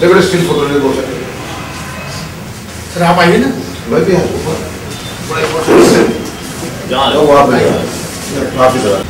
देखो steel photo ले बोल सकते सर आप आइए ना। मैं भी हूँ बड़ा इम्पोर्टेंट है जहाँ तो वहाँ पे आप इधर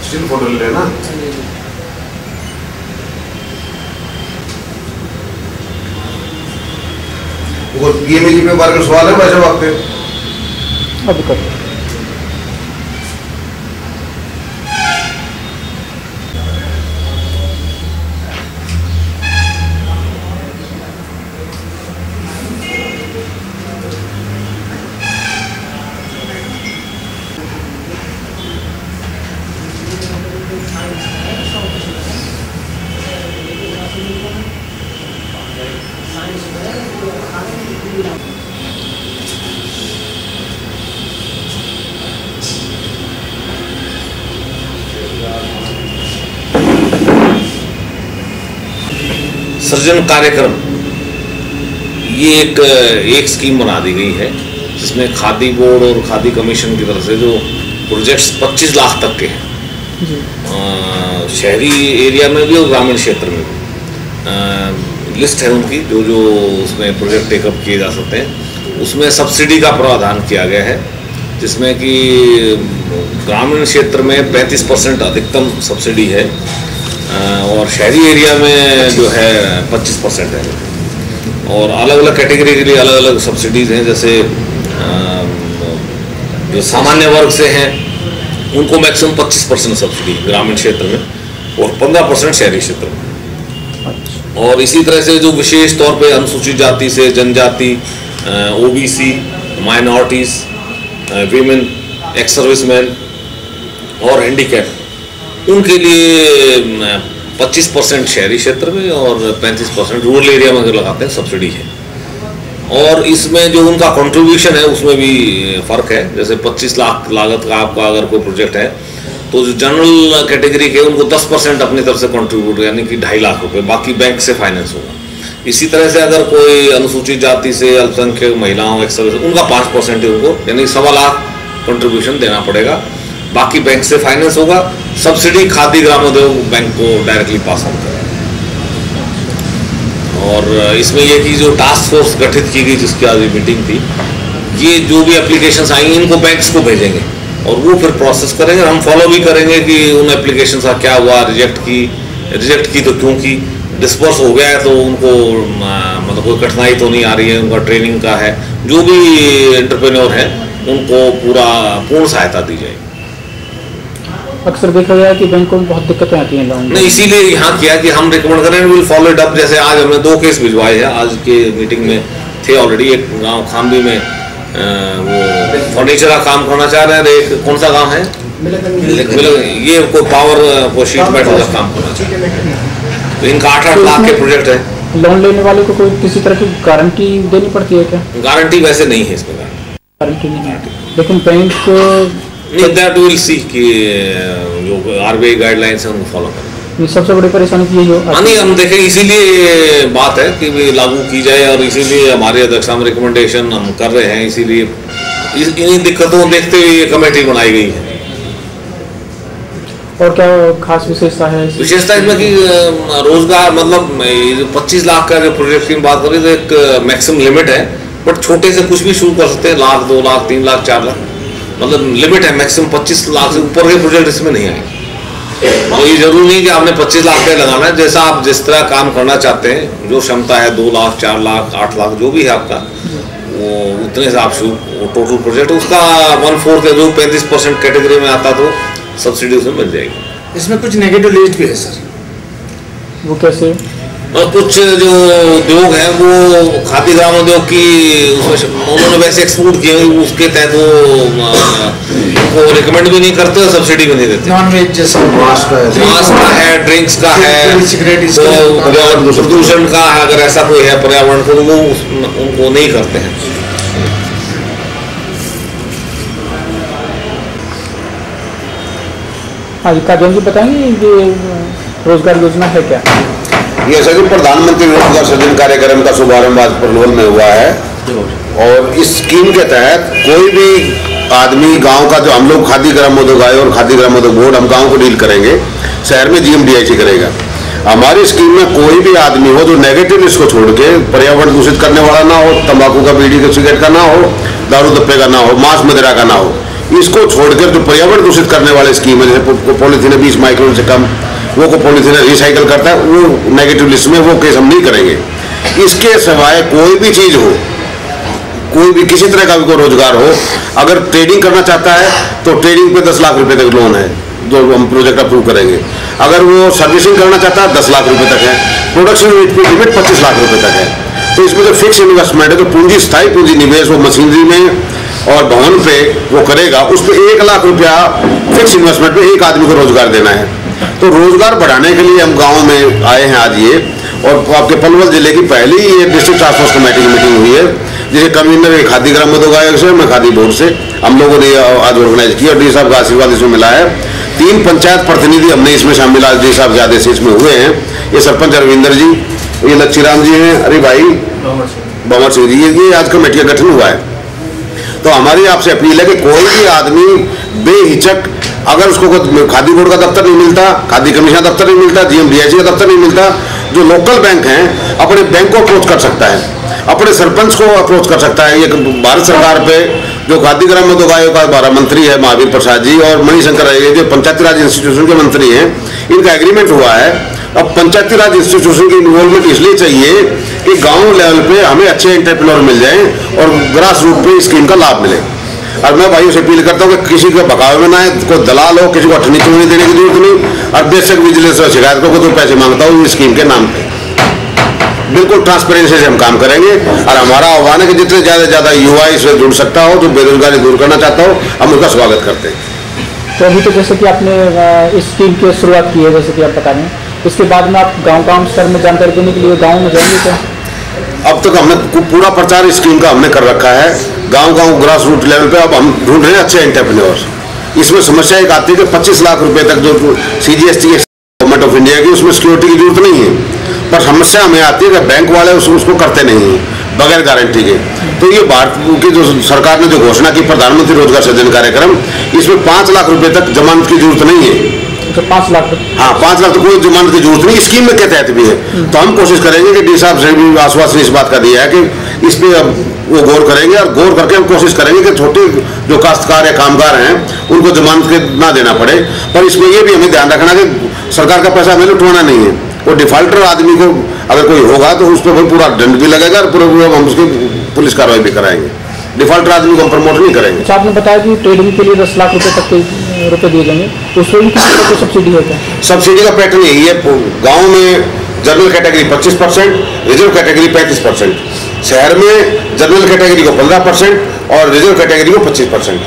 स्टील फोटो ले लेना। वो पीएमएजी पे बार का सवाल है भाई साहब आपके अभी कर सृजन कार्यक्रम ये एक स्कीम बना दी गई है जिसमें खादी बोर्ड और खादी कमीशन की तरफ से जो प्रोजेक्ट्स 25 लाख तक के हैं शहरी एरिया में भी और ग्रामीण क्षेत्र में भी लिस्ट है उनकी जो जो उसमें प्रोजेक्ट टेकअप किए जा सकते हैं। उसमें सब्सिडी का प्रावधान किया गया है जिसमें कि ग्रामीण क्षेत्र में 35% अधिकतम सब्सिडी है और शहरी एरिया में जो है 25% है और अलग अलग कैटेगरी के लिए अलग अलग सब्सिडीज़ हैं। जैसे जो सामान्य वर्ग से हैं उनको मैक्सिमम 25% सब्सिडी ग्रामीण क्षेत्र में और 15% शहरी क्षेत्र में। और इसी तरह से जो विशेष तौर पे अनुसूचित जाति से जनजाति, OBC, minorities, women, ex serviceman और हैंडीकैप उनके लिए 25% शहरी क्षेत्र में और 35% रूरल एरिया में अगर लगाते हैं सब्सिडी है। और इसमें जो उनका कंट्रीब्यूशन है उसमें भी फ़र्क है। जैसे 25 लाख लागत का आपका अगर कोई प्रोजेक्ट है तो जो जनरल कैटेगरी के उनको 10% अपनी तरफ से कंट्रीब्यूट यानी कि 2.5 लाख रुपए, बाकी बैंक से फाइनेंस होगा। इसी तरह से अगर कोई अनुसूचित जाति से अल्पसंख्यक महिलाओं एक्स सर्विस उनका 5% ही उनको यानी 1.25 लाख कंट्रीब्यूशन देना पड़ेगा, बाकी बैंक से फाइनेंस होगा। सब्सिडी खादी ग्रामोद्योग बैंक को डायरेक्टली पास ऑन करेगा। और इसमें यह कि जो टास्क फोर्स गठित की गई जिसकी आज मीटिंग थी, ये जो भी एप्लीकेशंस आएंगी इनको बैंक्स को भेजेंगे और वो फिर प्रोसेस करेंगे। हम फॉलो भी करेंगे कि उन एप्लीकेशंस का क्या हुआ, रिजेक्ट की तो क्यों की, डिस्पर्स हो गया है तो उनको मतलब कोई कठिनाई तो नहीं आ रही है, उनका ट्रेनिंग का है, जो भी एंटरप्रेन्योर है उनको पूर्ण सहायता दी जाएगी। अक्सर देखा गया है कि बैंकों में बहुत दिक्कतें आती हैं लोगों नहीं, इसीलिए यहाँ किया कि हम रिकमेंड करें, विल फॉलो इट अप। जैसे आज हमने 2 केस भिजवाए हैं, आज के मीटिंग में थे ऑलरेडी। एक गांव खामबी में वो फर्नीचर का काम करना चाह रहे हैं, एक कौन सा गांव है ये कोई पावर को शीट मेटल का काम करना चाह रहे हैं। तो इनका 8-8 लाख के प्रोजेक्ट है। लोन लेने वाले को कोई किसी तरह की गारंटी देनी पड़ती है क्या? गारंटी वैसे नहीं है इसमें, गारंटी नहीं है, लेकिन बैंक दैट विल सी कि जो आरबीआई गाइडलाइंस है उनको फॉलो करें। सबसे बड़ी परेशानी तो यही हो। नहीं, हम देखें इसीलिए बात है कि भी लागू की जाए और इसीलिए हमारे अध्यक्ष हम रिकमेंडेशन हम कर रहे हैं। इसीलिए इन्हीं दिक्कतों को देखते हुए ये कमेटी बनाई गई है। और क्या खास विशेषता है? विशेषता इसमें कि रोजगार मतलब 25 लाख का जो प्रोजेक्ट की बात करें तो एक मैक्सिमम लिमिट है, बट छोटे से कुछ भी शुरू कर सकते हैं। 1 लाख, 2 लाख, 3 लाख, 4 लाख मतलब लिमिट है। मैक्सिमम 25 लाख से ऊपर के प्रोजेक्ट इसमें नहीं आएंगे। और ये जरूरी नहीं कि आपने 25 लाख का लगाना है, जैसा आप जिस तरह काम करना चाहते हैं, जो क्षमता है 2 लाख, 4 लाख, 8 लाख जो भी है आपका, वो उतने से आप शुरू टोटल प्रोजेक्ट उसका 1/4 के जो 35% कैटेगरी में आता तो सब्सिडी उसमें मिल जाएगी। इसमें कुछ नेगेटिव लिस्ट भी है सर। वो कैसे? और कुछ जो उद्योग हैं वो खादी ग्रामोद्योग की उसमें उन्होंने वैसे एक्सपोर्ट किए, उसके तहत वो रिकमेंड भी नहीं करते और सब्सिडी भी नहीं देते। नॉन वेज जैसा मांस का है, ड्रिंक्स का है, तो प्रदूषण का है, अगर ऐसा कोई है पर्यावरण को, वो उनको नहीं करते हैं। हाँ, काजल जी बताएंगे ये रोजगार योजना है क्या? ये सभी प्रधानमंत्री रोजगार सृजन कार्यक्रम का शुभारंभ आज पलवल में हुआ है और इस स्कीम के तहत कोई भी आदमी गांव का, जो हम लोग खादी ग्रामोद्योग आयोग और खादी ग्रामोद्योग बोर्ड, हम गांव को डील करेंगे, शहर में GMDIC करेगा। हमारी स्कीम में कोई भी आदमी हो जो नेगेटिव इसको छोड़ के पर्यावरण दूषित करने वाला ना हो, तंबाकू का, बीड़ी का, सिगरेट का ना हो, दारू दप्पे का ना हो, मांस मदिरा का ना हो, इसको छोड़कर जो पर्यावरण दूषित करने वाले स्कीम है, जैसे पॉलीथीन 20 माइक्रोन से कम, वो को पॉलीथीन रिसाइकल करता है, वो नेगेटिव लिस्ट में, वो केस हम नहीं करेंगे। इसके सिवाय कोई भी चीज हो, कोई भी किसी तरह का भी कोई रोजगार हो, अगर ट्रेडिंग करना चाहता है तो ट्रेडिंग पे 10 लाख रुपए तक लोन है जो हम प्रोजेक्ट अप्रूव करेंगे। अगर वो सर्विसिंग करना चाहता है 10 लाख रुपए तक है। प्रोडक्शन लिमिट 25 लाख रुपए तक है। तो इसमें जो फिक्स इन्वेस्टमेंट है, जो पूंजी, स्थायी पूंजी निवेश वो मशीनरी में और भवन पे वो करेगा, उस पर 1 लाख रुपया फिक्स इन्वेस्टमेंट पे एक आदमी को रोजगार देना है। तो रोजगार बढ़ाने के लिए हम गाँव में आए हैं आज ये, और आपके पलवल जिले की पहली ये डिस्ट्रिक्ट टास्क फोर्स कमेटी की मीटिंग हुई है, जिसे कन्वीनर खादी ग्रामोद्योग आयोग से, मैं खादी बोर्ड से, हम लोगों ने आज ऑर्गेनाइज किया और डी साहब का आशीर्वाद इसमें मिला है। 3 पंचायत प्रतिनिधि हमने इसमें शामिल आज डी साहब के आदेश से इसमें हुए हैं। ये सरपंच अरविंदर जी, ये लच्छीराम जी हैं, अरे भाई बमर सिंह जी, ये आज कमेटी का गठन हुआ है। तो हमारी आपसे अपील है कि कोई भी आदमी बेहिचक, अगर उसको खादी बोर्ड का दफ्तर नहीं मिलता, खादी कमीशन दफ्तर नहीं मिलता, GMDIC का दफ्तर नहीं मिलता, जो लोकल बैंक हैं अपने बैंक को अप्रोच कर सकता है, अपने सरपंच को अप्रोच कर सकता है। ये भारत सरकार पे जो खादी ग्रामोद्योग आयोग का 12 मंत्री है महावीर प्रसाद जी और मणिशंकर ये जो पंचायती राज इंस्टीट्यूशन के मंत्री हैं, इनका एग्रीमेंट हुआ है। अब पंचायती राज इंस्टीट्यूशन की इन्वॉल्वमेंट इसलिए चाहिए कि गांव लेवल पे हमें अच्छे एंटरप्रेन्योर मिल जाएं और ग्रास रूट पे स्कीम का लाभ मिले। और मैं भाइयों से अपील करता हूँ कि किसी को भगावे में ना है, कोई दलाल हो, किसी को अठनी चुनी देने की जरूरत नहीं। और बेशक विजिलेंस से शिकायत को तो पैसे मांगता हूँ इस स्कीम के नाम पे, बिल्कुल ट्रांसपेरेंसी से हम काम करेंगे। और हमारा आह्वान है कि जितने ज़्यादा युवा इससे जुड़ सकता हो, जो बेरोजगारी दूर करना चाहता हो, हम उसका स्वागत करते हैं। तो अभी तो जैसे कि आपने इस स्कीम की शुरुआत की है, जैसे कि आप बता रहे हैं, इसके बाद में आप गांव स्तर में जानकारी देने के लिए गांव में जाएंगे क्या? अब तक हमने पूरा प्रचार इस स्कीम का हमने कर रखा है गांव ग्रास रूट लेवल पे। अब हम ढूंढ रहे हैं अच्छे एंटरप्रेन्योर्स। इसमें समस्या एक आती है कि 25 लाख रुपए तक जो CGST गवर्नमेंट ऑफ इंडिया की, उसमें सिक्योरिटी की जरूरत नहीं है, पर समस्या हमें आती है कि बैंक वाले उसको करते नहीं हैं बगैर गारंटी के। तो ये भारत की जो सरकार ने जो घोषणा की प्रधानमंत्री रोजगार सृजन कार्यक्रम, इसमें 5 लाख रुपए तक जमानत की जरूरत नहीं है। तो 5 लाख, हाँ 5 लाख तो कोई जमानत की जरूरत नहीं, स्कीम में के तहत भी है। तो हम कोशिश करेंगे कि डी साहब से भी आश्वासन इस बात का दिया है कि इस पे वो गौर करेंगे और गौर करके हम कोशिश करेंगे कि छोटे जो काश्तकार या कामगार हैं उनको जमानत के ना देना पड़े। पर इसमें ये भी हमें ध्यान रखना कि सरकार का पैसा हमें लुटवाना नहीं है। वो डिफॉल्टर आदमी को अगर कोई होगा तो उस पर पूरा दंड भी लगेगा और पूरा हम उसकी पुलिस कार्रवाई भी कराएंगे। डिफॉल्टर आदमी को हम प्रमोट नहीं करेंगे। अच्छा, आपने बताया कि ट्रेडिंग के लिए 10 लाख रुपए तक के रुपए दिए जाएंगे, तो उसमें भी किसी को सब्सिडी है क्या? सब्सिडी का पैटर्न यही है, गाँव में जनरल कैटेगरी 25%, रिजर्व कैटेगरी 35%, शहर में जनरल कैटेगरी को 15% और रिजर्व कैटेगरी को 25%।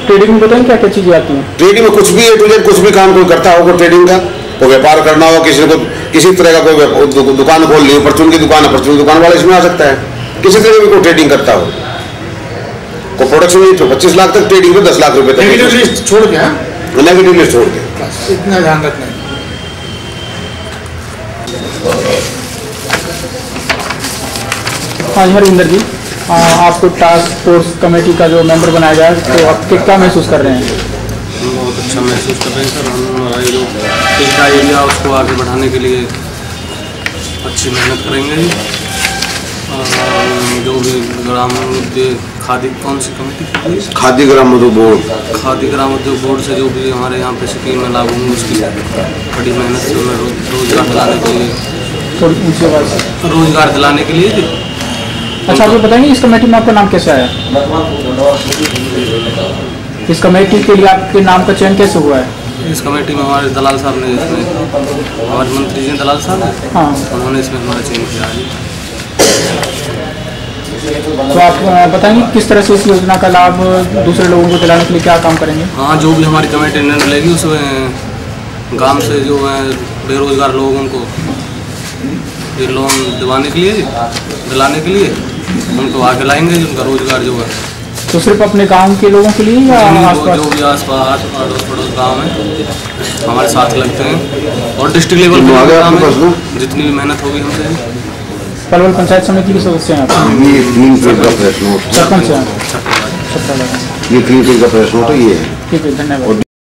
ट्रेडिंग में बताएं क्या क्या चीजें आती हैं? ट्रेडिंग में कुछ भी A to Z कुछ भी काम कोई करता होगा ट्रेडिंग का, कोई व्यापार करना हो, किसी को किसी तरह का कोई दुकान खोल ली, परचून की दुकान है, परचून दुकान वाला इसमें आ सकता है। किसी तरह की कोई ट्रेडिंग करता हो, को प्रोडक्शन नहीं तो 25 लाख तक, ट्रेडिंग में 10 लाख रुपए तक। नेगेटिव लिस्ट छोड़ के, नेगेटिव लिस्ट छोड़ के, इतना ध्यान रखना है। हाँ हरिंदर जी, आपको टास्क फोर्स कमेटी का जो मेंबर बनाया गया है, तो आप क्या महसूस कर रहे हैं? हम बहुत अच्छा महसूस कर रहे हैं सर। हमारा ये जो टिल्टा एरिया उसको आगे बढ़ाने के लिए अच्छी मेहनत करेंगे। जो भी ग्राम खादी, कौन सी कमेटी? खादी ग्रामोद्योग बोर्ड। खादी ग्रामोद्योग बोर्ड से जो भी हमारे यहाँ पे स्कीम में लागू होंगी उसकी बड़ी मेहनत से रोजगार दिलाने के लिए, रोजगार दिलाने के लिए। अच्छा, आप बताएंगे इस कमेटी में आपका नाम कैसे आया? इस कमेटी के लिए आपके नाम का चयन कैसे हुआ है? इस कमेटी में हमारे दलाल साहब ने, हमारे मंत्री जी दलाल साहब हैं, हाँ, उन्होंने इसमें हमारा चयन किया है। तो आप बताएंगे किस तरह से इस योजना का लाभ दूसरे लोगों को दिलाने के लिए क्या काम करेंगे? हाँ, जो भी हमारी कमेटी निर्णय लेगी उसमें गांव से जो है बेरोजगार लोगों को ये लोन दिलाने के लिए उनको आगे लाएंगे, जिनका रोजगार जो है। तो सिर्फ अपने गांव के लोगों के लिए या जो भी आस पड़ोस गाँव में हमारे साथ लगते हैं और डिस्ट्रिक्ट लेवल पर जितनी भी मेहनत होगी हमसे। पलवल पंचायत समिति के सदस्य हैं आप? सरपंच हैं। ये क्लीन का प्रश्न होता ये है। ठीक है, धन्यवाद।